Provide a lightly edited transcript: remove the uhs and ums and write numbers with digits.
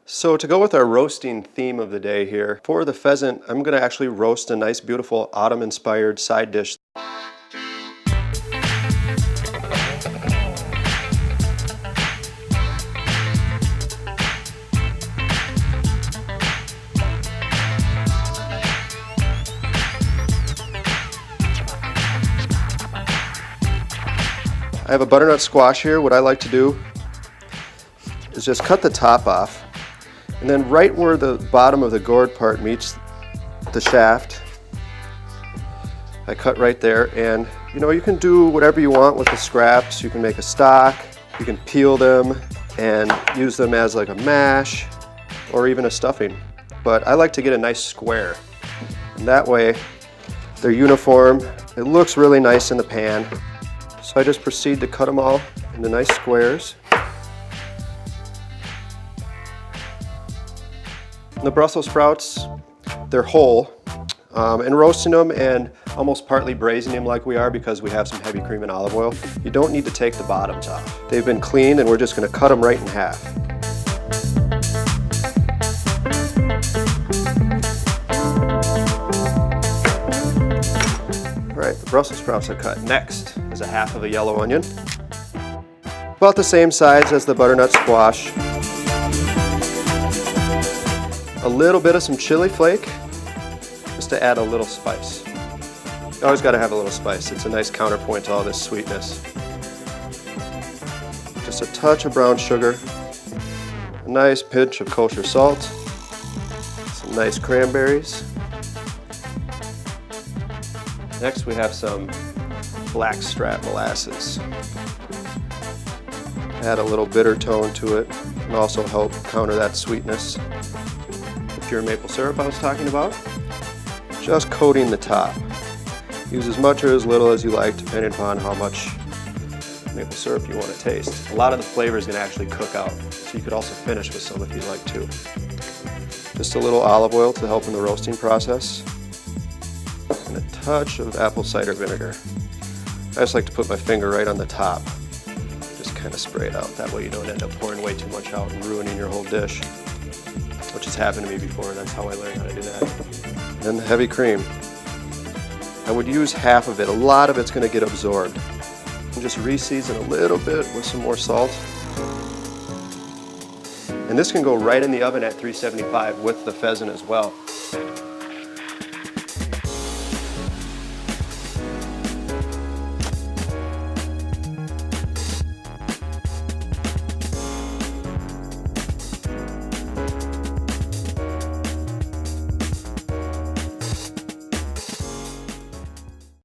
So to go with our roasting theme of the day here, for the pheasant, I'm going to actually roast a nice, beautiful autumn-inspired side dish. I have a butternut squash here. What I like to do is just cut the top off, and then right where the bottom of the gourd part meets the shaft, I cut right there. And you know, you can do whatever you want with the scraps. You can make a stock, you can peel them and use them as like a mash or even a stuffing. But I like to get a nice square, and that way they're uniform. It looks really nice in the pan. So I just proceed to cut them all into nice squares. The Brussels sprouts, they're whole, and roasting them and almost partly braising them like we are because we have some heavy cream and olive oil, you don't need to take the bottoms off. They've been cleaned and we're just going to cut them right in half. Alright, the Brussels sprouts are cut. Next is a half of a yellow onion, about the same size as the butternut squash. A little bit of some chili flake, just to add a little spice. You always got to have a little spice. It's a nice counterpoint to all this sweetness. Just a touch of brown sugar, a nice pinch of kosher salt, some nice cranberries. Next we have some blackstrap molasses. Add a little bitter tone to it and also help counter that sweetness. The pure maple syrup I was talking about. Just coating the top. Use as much or as little as you like depending upon how much maple syrup you want to taste. A lot of the flavor is going to actually cook out, so you could also finish with some if you'd like to. Just a little olive oil to help in the roasting process. And a touch of apple cider vinegar. I just like to put my finger right on the top. Just kind of spray it out. That way you don't end up pouring way too much out and ruining your whole dish, which has happened to me before. That's how I learned how to do that. Then the heavy cream. I would use half of it. A lot of it's going to get absorbed. And just re-season a little bit with some more salt. And this can go right in the oven at 375 with the pheasant as well.